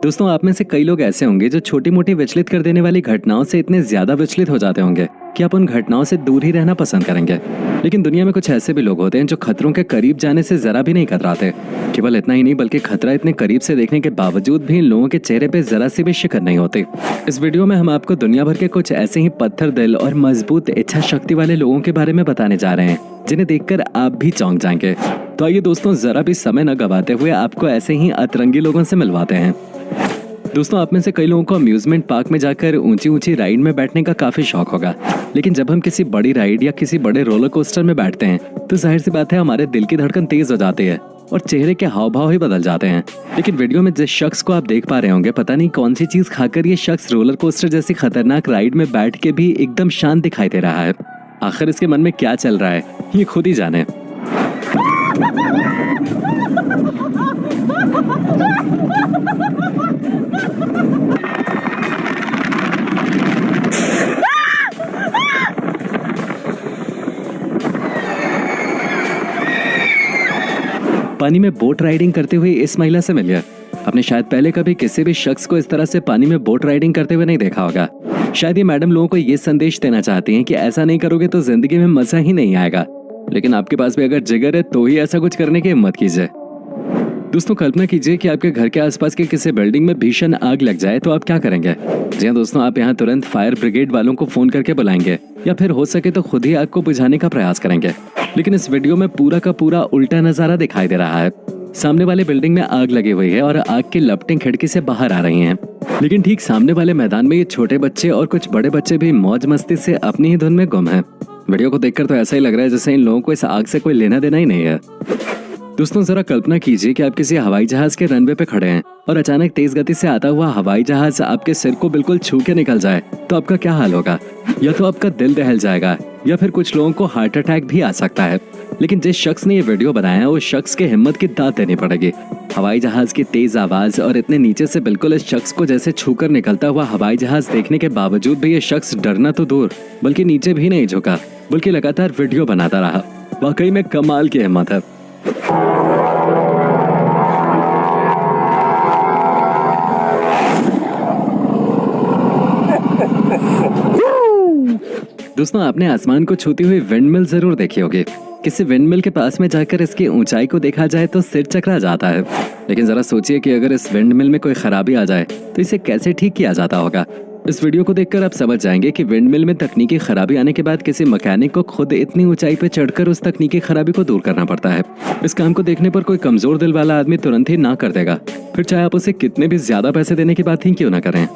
दोस्तों, आप में से कई लोग ऐसे होंगे जो छोटी मोटी विचलित कर देने वाली घटनाओं से इतने ज्यादा विचलित हो जाते होंगे कि आप उन घटनाओं से दूर ही रहना पसंद करेंगे। लेकिन दुनिया में कुछ ऐसे भी लोग होते हैं जो खतरों के करीब जाने से जरा भी नहीं कतराते। केवल इतना ही नहीं बल्कि खतरा इतने करीब से देखने के बावजूद भी इन लोगों के चेहरे पे जरा सी भी शिकन नहीं होती। इस वीडियो में हम आपको दुनिया भर के कुछ ऐसे ही पत्थर दिल और मजबूत इच्छा शक्ति वाले लोगों के बारे में बताने जा रहे हैं जिन्हें देखकर आप भी चौंक जाएंगे। तो आइए दोस्तों, जरा भी समय न गवाते हुए आपको ऐसे ही अतरंगी लोगों से मिलवाते हैं। दोस्तों, आप में से कई लोगों को अम्यूजमेंट पार्क में जाकर ऊंची ऊंची राइड में बैठने का काफी शौक होगा। लेकिन जब हम किसी बड़ी राइड या किसी बड़े रोलर कोस्टर में बैठते हैं तो जाहिर सी बात है हमारे दिल की धड़कन तेज हो जाती है और चेहरे के हाव भाव ही बदल जाते हैं। लेकिन वीडियो में जिस शख्स को आप देख पा रहे होंगे, पता नहीं कौन सी चीज खाकर ये शख्स रोलर कोस्टर जैसी खतरनाक राइड में बैठ के भी एकदम शांत दिखाई दे रहा है। आखिर इसके मन में क्या चल रहा है ये खुद ही जाने। पानी में बोट राइडिंग करते हुए इस महिला से मिलिए। आपने शायद पहले कभी किसी भी शख्स को इस तरह से पानी में बोट राइडिंग करते हुए नहीं देखा होगा। शायद ये मैडम लोगों को ये संदेश देना चाहती हैं कि ऐसा नहीं करोगे तो जिंदगी में मजा ही नहीं आएगा। लेकिन आपके पास भी अगर जिगर है तो ही ऐसा कुछ करने की हिम्मत कीजिए। दोस्तों, कल्पना कीजिए कि आपके घर के आसपास के किसी बिल्डिंग में भीषण आग लग जाए तो आप क्या करेंगे? जी हाँ दोस्तों, आप यहाँ तुरंत फायर ब्रिगेड वालों को फोन करके बुलाएंगे या फिर हो सके तो खुद ही आग को बुझाने का प्रयास करेंगे। लेकिन इस वीडियो में पूरा का पूरा उल्टा नजारा दिखाई दे रहा है। सामने वाले बिल्डिंग में आग लगी हुई है और आग की लपटें खिड़की से बाहर आ रही हैं। लेकिन ठीक सामने वाले मैदान में ये छोटे बच्चे और कुछ बड़े बच्चे भी मौज मस्ती से अपनी ही धुन में गुम हैं। वीडियो को देखकर तो ऐसा ही लग रहा है जैसे इन लोगों को इस आग से कोई लेना देना ही नहीं है। दोस्तों, जरा कल्पना कीजिए कि आप किसी हवाई जहाज के रनवे पे खड़े हैं और अचानक तेज गति से आता हुआ हवाई जहाज आपके सिर को बिल्कुल छू के निकल जाए तो आपका क्या हाल होगा? या तो आपका दिल दहल जाएगा या फिर कुछ लोगों को हार्ट अटैक भी आ सकता है। लेकिन जिस शख्स ने ये वीडियो बनाया है उस शख्स के हिम्मत की दाद देनी पड़ेगी। हवाई जहाज की तेज आवाज और इतने नीचे से बिल्कुल इस शख्स को जैसे छूकर निकलता हुआ हवाई जहाज देखने के बावजूद भी ये शख्स डरना तो दूर बल्कि नीचे भी नहीं झुका, बल्कि लगातार वीडियो बनाता रहा। वाकई में कमाल की हिम्मत है। दोस्तों, आपने आसमान को छूती हुई विंडमिल जरूर देखी होगी। किसी विंडमिल के पास में जाकर इसकी ऊंचाई को देखा जाए तो सिर चकरा जाता है। लेकिन जरा सोचिए कि अगर इस विंडमिल में कोई खराबी आ जाए तो इसे कैसे ठीक किया जाता होगा। इस वीडियो को देखकर आप समझ जाएंगे कि विंडमिल में तकनीकी खराबी आने के बाद किसी मैकेनिक को खुद इतनी ऊंचाई पर चढ़कर उस तकनीकी खराबी को दूर करना पड़ता है। इस काम को देखने पर कोई कमजोर दिल वाला आदमी तुरंत ही ना कर देगा, फिर चाहे आप उसे कितने भी ज्यादा पैसे देने की बात ही क्यों ना करें।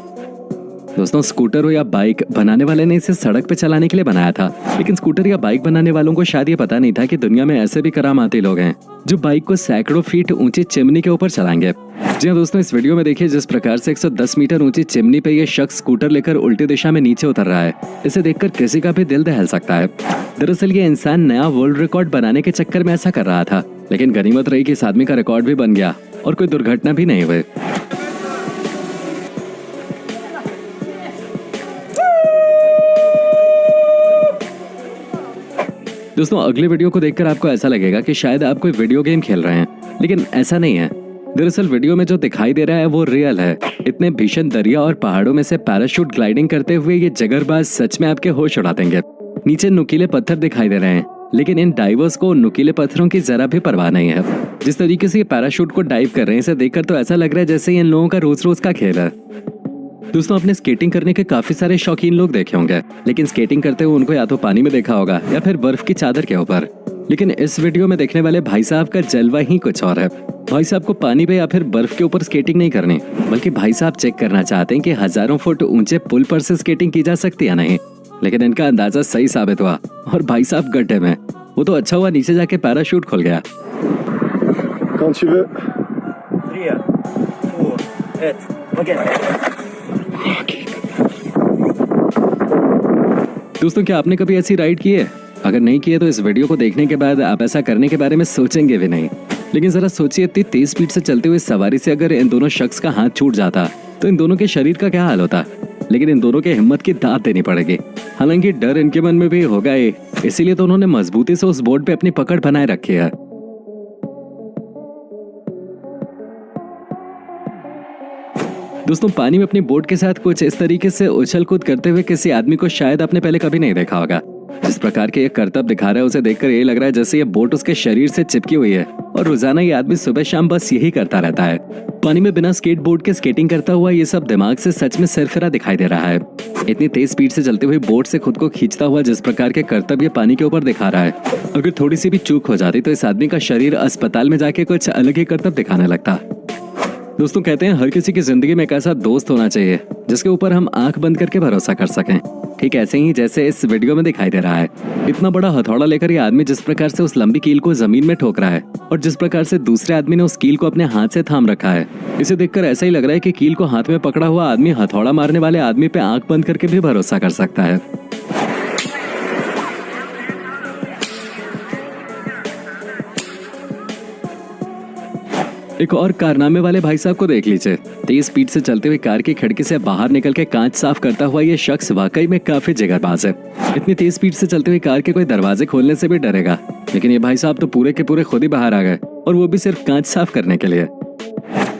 दोस्तों, स्कूटर हो या बाइक, बनाने वाले ने इसे सड़क पे चलाने के लिए बनाया था। लेकिन स्कूटर या बाइक बनाने वालों को शायद ये पता नहीं था कि दुनिया में ऐसे भी करामाती लोग हैं जो बाइक को सैकड़ों फीट ऊंची चिमनी के ऊपर चलाएंगे। जी हाँ दोस्तों, इस वीडियो में देखिए जिस प्रकार से 110 मीटर ऊंची चिमनी पे ये शख्स स्कूटर लेकर उल्टी दिशा में नीचे उतर रहा है। इसे देखकर किसी का भी दिल दहल सकता है। दरअसल ये इंसान नया वर्ल्ड रिकॉर्ड बनाने के चक्कर में ऐसा कर रहा था, लेकिन गनीमत रही कि इस आदमी का रिकॉर्ड भी बन गया और कोई दुर्घटना भी नहीं हुई। दोस्तों, अगले वीडियो को देखकर आपको ऐसा लगेगा कि शायद आप कोई वीडियो गेम खेल रहे हैं, लेकिन ऐसा नहीं है। दरअसल वीडियो में जो दिखाई दे रहा है वो रियल है। इतने भीषण दरिया और पहाड़ों में से पैराशूट ग्लाइडिंग करते हुए ये जगरबाज सच में आपके होश उड़ा देंगे। नीचे नुकीले पत्थर दिखाई दे रहे हैं, लेकिन इन डाइवर्स को नुकीले पत्थरों की जरा भी परवाह नहीं है। जिस तरीके से ये पैराशूट को डाइव कर रहे हैं, इसे देखकर तो ऐसा लग रहा है जैसे इन लोगों का रोज रोज का खेल है। दोस्तों, आपने स्केटिंग करने के काफी सारे शौकीन लोग देखे होंगे, लेकिन स्केटिंग करते हुए उनको या तो पानी में देखा होगा या फिर बर्फ की चादर के ऊपर। लेकिन इस वीडियो में देखने वाले भाई साहब का जलवा ही कुछ और है। भाई साहब को पानी पे या फिर बर्फ के ऊपर स्केटिंग नहीं करनी, बल्कि भाई साहब चेक करना चाहते हैं कि हजारों फुट ऊंचे पुल पर से स्केटिंग की जा सकती है नहीं। लेकिन इनका अंदाजा सही साबित हुआ और भाई साहब गड्ढे में। वो तो अच्छा हुआ नीचे जाके पैराशूट खुल गया। Quand tu veux. 3, 4, 8, OK. दोस्तों, क्या आपने कभी ऐसी राइड की है? अगर नहीं की है तो इस वीडियो को देखने के बाद आप ऐसा करने के बारे में सोचेंगे भी नहीं। लेकिन जरा सोचिए, इतनी तेज स्पीड से चलते हुए सवारी से अगर इन दोनों शख्स का हाथ छूट जाता तो इन दोनों के शरीर का क्या हाल होता। लेकिन इन दोनों के हिम्मत की दाद देनी पड़ेगी। हालांकि डर इनके मन में भी होगा ही, इसीलिए तो उन्होंने मजबूती से उस बोर्ड पे अपनी पकड़ बनाए रखी है। दोस्तों पानी में अपनी बोट के साथ कुछ इस तरीके से उछल कूद करते हुए किसी आदमी को शायद आपने पहले कभी नहीं देखा होगा। जिस प्रकार के ये करतब दिखा रहा है उसे देखकर ये लग रहा है जैसे ये बोट उसके शरीर से चिपकी हुई है और रोजाना ये आदमी सुबह शाम बस यही करता रहता है। पानी में बिना स्केट बोर्ड के स्केटिंग करता हुआ ये सब दिमाग से सच में सरफिरा दिखाई दे रहा है। इतनी तेज स्पीड से चलते हुए बोट से खुद को खींचता हुआ जिस प्रकार के करतब ये पानी के ऊपर दिखा रहा है, अगर थोड़ी सी भी चूक हो जाती तो इस आदमी का शरीर अस्पताल में जाके कुछ अलग ही करतब दिखाने लगता। दोस्तों कहते हैं हर किसी की जिंदगी में एक ऐसा दोस्त होना चाहिए जिसके ऊपर हम आंख बंद करके भरोसा कर सकें। ठीक ऐसे ही जैसे इस वीडियो में दिखाई दे रहा है। इतना बड़ा हथौड़ा लेकर ये आदमी जिस प्रकार से उस लंबी कील को जमीन में ठोक रहा है और जिस प्रकार से दूसरे आदमी ने उस कील को अपने हाथ से थाम रखा है, इसे देखकर ऐसा ही लग रहा है कि कील को हाथ में पकड़ा हुआ आदमी हथौड़ा मारने वाले आदमी पे आंख बंद करके भी भरोसा कर सकता है। एक और कारनामे वाले भाई साहब को देख लीजिए। तेज स्पीड से चलते हुए कार की खिड़की से बाहर निकल के कांच साफ करता हुआ ये शख्स वाकई में काफी जिगरबाज है। इतनी तेज स्पीड से चलते हुए कार के कोई दरवाजे खोलने से भी डरेगा, लेकिन ये भाई साहब तो पूरे के पूरे खुद ही बाहर आ गए और वो भी सिर्फ कांच साफ करने के लिए।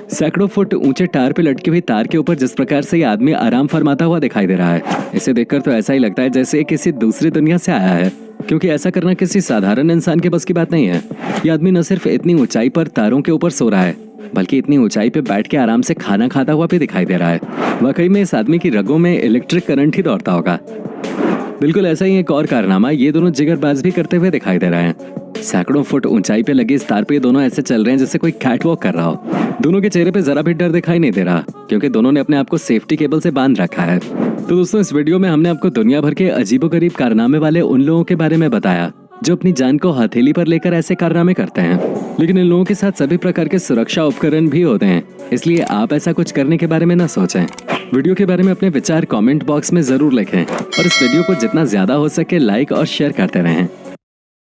सैकड़ों फुट ऊंचे टायर पे लटकी हुई तार के ऊपर जिस प्रकार से ये आदमी आराम फरमाता हुआ दिखाई दे रहा है, इसे देखकर तो ऐसा ही लगता है जैसे किसी दूसरी दुनिया से आया है, क्योंकि ऐसा करना किसी साधारण इंसान के बस की बात नहीं है। ये आदमी न सिर्फ इतनी ऊंचाई पर तारों के ऊपर सो रहा है, बल्कि इतनी ऊंचाई पे बैठ के आराम से खाना खाता हुआ भी दिखाई दे रहा है। वाकई में इस आदमी की रगों में इलेक्ट्रिक करंट ही दौड़ता होगा। बिल्कुल ऐसा ही एक और कारनामा ये दोनों जिगरबाज भी करते हुए दिखाई दे रहे हैं। सैकड़ों फुट ऊंचाई पे लगी इस तार पे ये दोनों ऐसे चल रहे हैं जैसे कोई कैट वॉक कर रहा हो। दोनों के चेहरे पे जरा भी डर दिखाई नहीं दे रहा, क्योंकि दोनों ने अपने आप को सेफ्टी केबल से बांध रखा है। तो दोस्तों इस वीडियो में हमने आपको दुनिया भर के अजीबोगरीब कारनामे वाले उन लोगों के बारे में बताया जो अपनी जान को हथेली पर लेकर ऐसे कारनामे करते हैं। लेकिन इन लोगों के साथ सभी प्रकार के सुरक्षा उपकरण भी होते हैं, इसलिए आप ऐसा कुछ करने के बारे में न सोचें। वीडियो के बारे में अपने विचार कमेंट बॉक्स में जरूर लिखें और इस वीडियो को जितना ज्यादा हो सके लाइक और शेयर करते रहें।